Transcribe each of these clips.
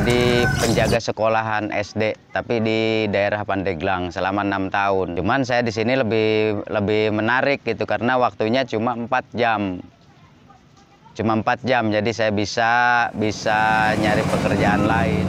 jadi penjaga sekolahan SD, tapi di daerah Pandeglang selama 6 tahun. Cuman saya di sini lebih menarik gitu karena waktunya cuma 4 jam. Cuma 4 jam, jadi saya bisa nyari pekerjaan lain.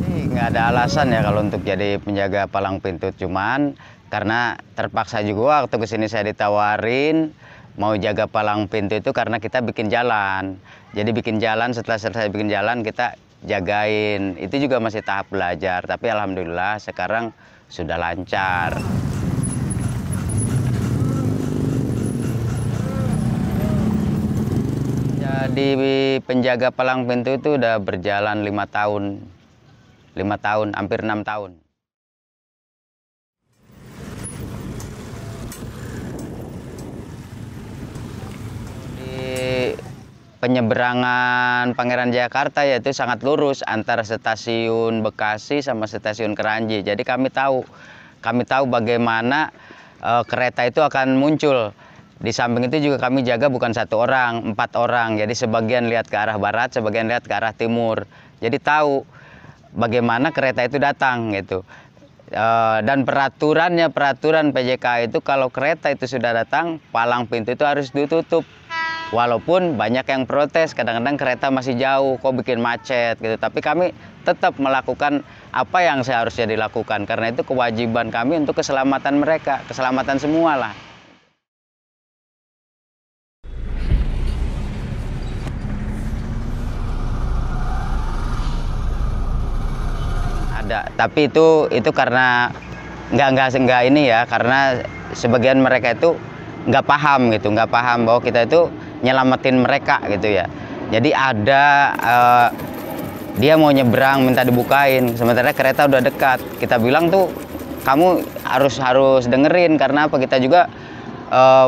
Sih nggak ada alasan ya kalau untuk jadi penjaga palang pintu, cuman karena terpaksa juga waktu kesini saya ditawarin mau jaga palang pintu itu karena kita bikin jalan. Jadi bikin jalan, setelah selesai bikin jalan kita jagain. Itu juga masih tahap belajar, tapi alhamdulillah sekarang sudah lancar. Jadi penjaga palang pintu itu udah berjalan 5 tahun. 5 tahun, hampir 6 tahun. Penyeberangan Pangeran Jayakarta yaitu sangat lurus antara stasiun Bekasi sama stasiun Keranji. Jadi kami tahu bagaimana kereta itu akan muncul. Di samping itu juga kami jaga bukan 1 orang, 4 orang. Jadi sebagian lihat ke arah barat, sebagian lihat ke arah timur. Jadi tahu bagaimana kereta itu datang gitu. Dan peraturan PJK itu kalau kereta itu sudah datang, palang pintu itu harus ditutup. Walaupun banyak yang protes, kadang-kadang kereta masih jauh, kok bikin macet gitu. Tapi kami tetap melakukan apa yang seharusnya dilakukan, karena itu kewajiban kami untuk keselamatan mereka, keselamatan semua lah. Ada, tapi itu karena nggak ini ya, karena sebagian mereka itu nggak paham bahwa kita itu nyelamatin mereka gitu ya. Jadi ada dia mau nyebrang minta dibukain, sementara kereta udah dekat. Kita bilang tuh kamu harus dengerin, karena apa, kita juga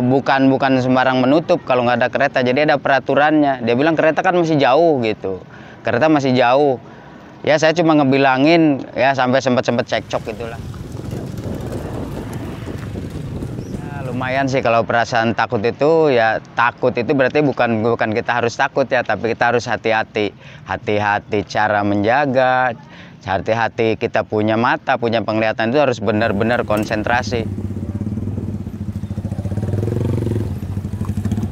bukan sembarang menutup kalau nggak ada kereta. Jadi ada peraturannya. Dia bilang kereta kan masih jauh gitu, kereta masih jauh. Ya saya cuma ngebilangin ya, sampai sempat cekcok itulah. Lumayan sih kalau perasaan takut itu, ya takut itu berarti bukan kita harus takut ya, tapi kita harus hati-hati cara menjaga, hati-hati kita punya mata, punya penglihatan itu harus benar-benar konsentrasi.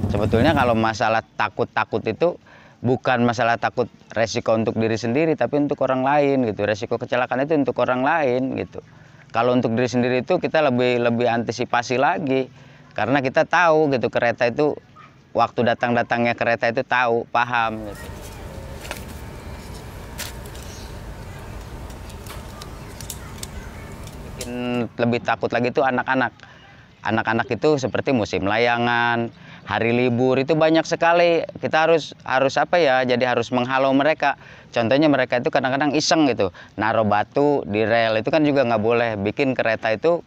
Sebetulnya kalau masalah takut itu bukan masalah takut resiko untuk diri sendiri, tapi untuk orang lain gitu. Resiko kecelakaan itu untuk orang lain gitu. Kalau untuk diri sendiri itu kita lebih antisipasi lagi, karena kita tahu gitu kereta itu waktu datangnya kereta itu tahu, paham gitu. Bikin lebih takut lagi itu anak-anak. Anak-anak itu seperti musim layangan, hari libur itu banyak sekali. Kita harus apa ya? Jadi harus menghalau mereka. Contohnya mereka itu kadang-kadang iseng gitu, naruh batu di rel, itu kan juga nggak boleh. Bikin kereta itu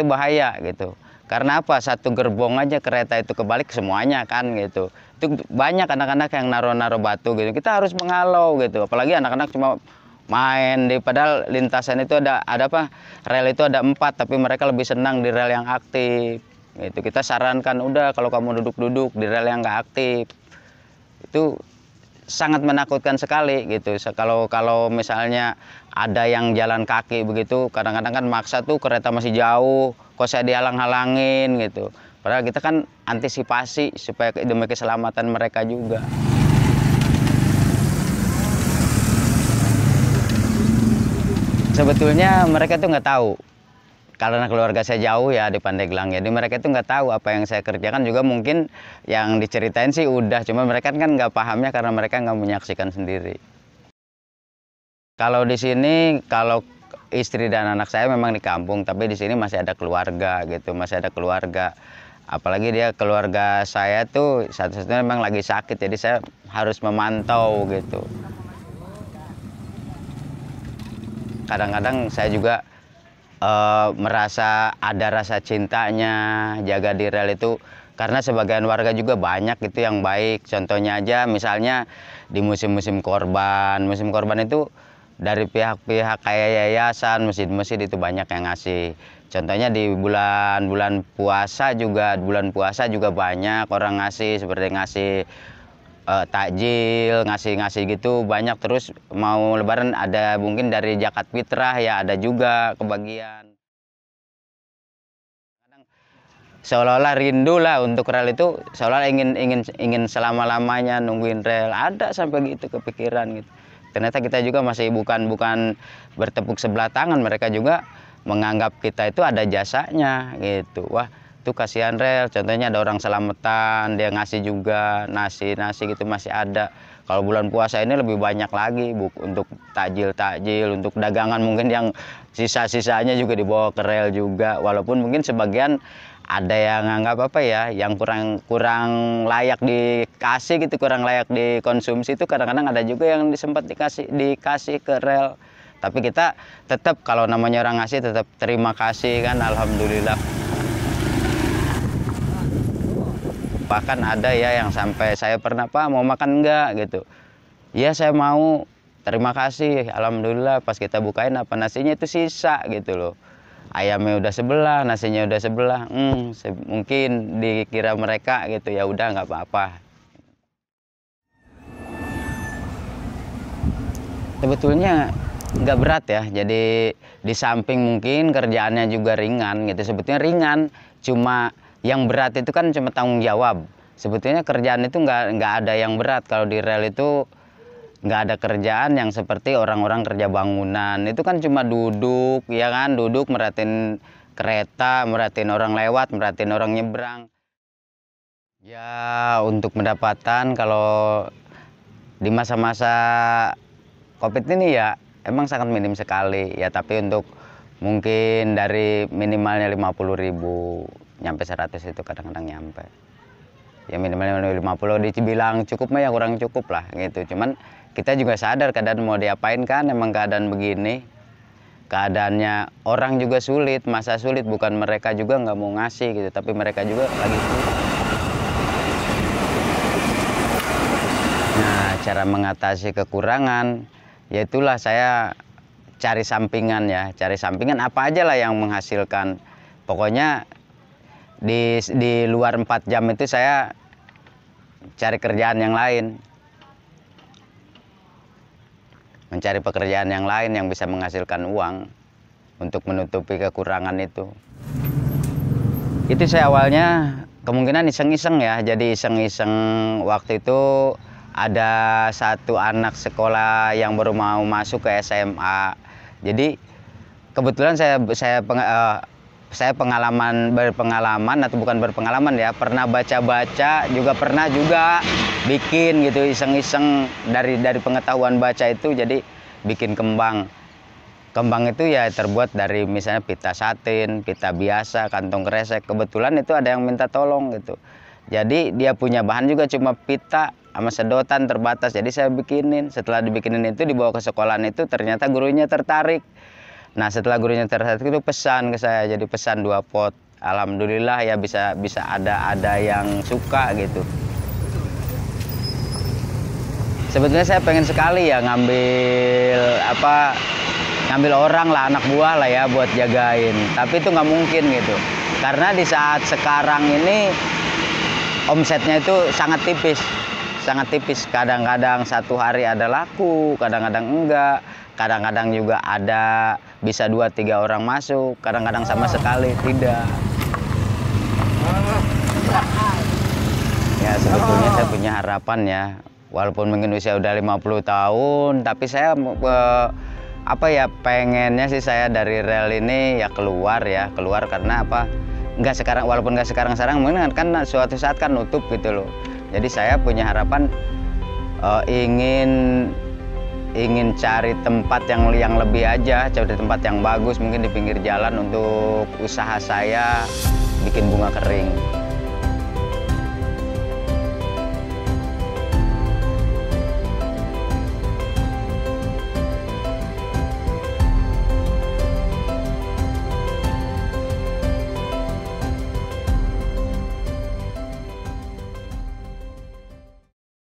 bahaya gitu. Karena apa? Satu gerbong aja kereta itu kebalik semuanya kan gitu. Itu banyak anak-anak yang naruh batu gitu. Kita harus menghalau gitu. Apalagi anak-anak cuma main padahal lintasan itu ada apa? Rel itu ada 4, tapi mereka lebih senang di rel yang aktif. Gitu. Kita sarankan udah kalau kamu duduk di rel yang nggak aktif. Itu sangat menakutkan sekali gitu. Kalau misalnya ada yang jalan kaki begitu, kadang-kadang kan maksa tuh kereta masih jauh, kok saya dihalang-halangin gitu. Padahal kita kan antisipasi supaya demi keselamatan mereka juga. Sebetulnya mereka tuh nggak tahu, karena keluarga saya jauh ya di Pandeglang, jadi mereka itu nggak tahu apa yang saya kerjakan. Juga mungkin yang diceritain sih udah, cuma mereka kan nggak pahamnya karena mereka nggak menyaksikan sendiri. Kalau di sini, kalau istri dan anak saya memang di kampung, tapi di sini masih ada keluarga gitu, masih ada keluarga. Apalagi dia keluarga saya tuh satu-satunya memang lagi sakit, jadi saya harus memantau gitu. Kadang-kadang saya juga merasa ada rasa cintanya jaga di rel itu, karena sebagian warga juga banyak itu yang baik. Contohnya aja misalnya di musim korban itu dari pihak-pihak kayak yayasan, masjid-masjid itu banyak yang ngasih. Contohnya di bulan puasa juga banyak orang ngasih, seperti ngasih takjil, ngasih gitu banyak. Terus mau lebaran ada mungkin dari zakat fitrah ya, ada juga kebagian. Seolah-olah rindu lah untuk rel itu, seolah ingin selama-lamanya nungguin rel, ada sampai gitu kepikiran gitu. Ternyata kita juga masih bukan bertepuk sebelah tangan, mereka juga menganggap kita itu ada jasanya gitu. Wah, itu kasihan rel, contohnya ada orang selamatan, dia ngasih juga nasi gitu masih ada. Kalau bulan puasa ini lebih banyak lagi untuk takjil, untuk dagangan mungkin yang sisa-sisanya juga dibawa ke rel juga. Walaupun mungkin sebagian ada yang anggap apa ya, yang kurang layak dikasih gitu, kurang layak dikonsumsi, itu kadang-kadang ada juga yang sempat dikasih ke rel. Tapi kita tetap, kalau namanya orang ngasih, tetap terima kasih kan, alhamdulillah. Bahkan ada ya yang sampai saya pernah, Pak mau makan enggak gitu. Iya saya mau, terima kasih, alhamdulillah. Pas kita bukain apa nasinya itu sisa gitu loh. Ayamnya udah sebelah, nasinya udah sebelah. Mungkin dikira mereka gitu, ya udah nggak apa-apa. Sebetulnya nggak berat ya, jadi di samping mungkin kerjaannya juga ringan gitu. Sebetulnya ringan, cuma yang berat itu kan cuma tanggung jawab. Sebetulnya kerjaan itu nggak ada yang berat. Kalau di rel itu nggak ada kerjaan yang seperti orang-orang kerja bangunan. Itu kan cuma duduk, ya kan, duduk merhatiin kereta, merhatiin orang lewat, merhatiin orang nyebrang. Ya untuk pendapatan kalau di masa-masa COVID ini ya emang sangat minim sekali ya, tapi untuk mungkin dari minimalnya 50.000 nyampe 100 itu kadang-kadang nyampe. Ya minimalnya 50, dibilang cukup mah ya kurang cukup lah gitu. Cuman kita juga sadar keadaan mau diapain kan, emang keadaan begini. Keadaannya orang juga sulit, masa sulit, bukan mereka juga nggak mau ngasih gitu, tapi mereka juga lagi sulit. Nah, cara mengatasi kekurangan, ya itulah saya cari sampingan ya, cari sampingan apa aja lah yang menghasilkan. Pokoknya di luar 4 jam itu saya cari kerjaan yang lain. Mencari pekerjaan yang lain yang bisa menghasilkan uang untuk menutupi kekurangan itu. Itu saya awalnya kemungkinan iseng-iseng ya, jadi iseng-iseng. Waktu itu ada satu anak sekolah yang baru mau masuk ke SMA. Jadi kebetulan saya berpengalaman atau bukan berpengalaman ya, pernah baca-baca juga, pernah juga bikin gitu iseng-iseng dari pengetahuan baca itu, jadi bikin kembang. Kembang itu ya terbuat dari misalnya pita satin, pita biasa, kantong kresek. Kebetulan itu ada yang minta tolong gitu. Jadi dia punya bahan juga cuma pita sama sedotan terbatas. Jadi saya bikinin. Setelah dibikinin itu dibawa ke sekolahan itu, ternyata gurunya tertarik. Nah setelah gurunya tertarik itu pesan ke saya, jadi pesan 2 pot. Alhamdulillah ya bisa ada yang suka gitu. Sebetulnya saya pengen sekali ya ngambil orang lah, anak buah lah ya buat jagain. Tapi itu nggak mungkin gitu. Karena di saat sekarang ini omsetnya itu sangat tipis. Kadang-kadang satu hari ada laku, kadang-kadang enggak. Kadang-kadang juga ada bisa 2-3 orang masuk, kadang-kadang sama sekali tidak. Ya sebetulnya saya punya harapan ya, walaupun mungkin usia udah 50 tahun, tapi saya pengennya sih saya dari rel ini ya keluar karena apa? Walaupun nggak sekarang mungkin kan suatu saat kan nutup gitu loh. Jadi saya punya harapan ingin cari tempat yang lebih aja, cari tempat yang bagus, mungkin di pinggir jalan untuk usaha saya bikin bunga kering.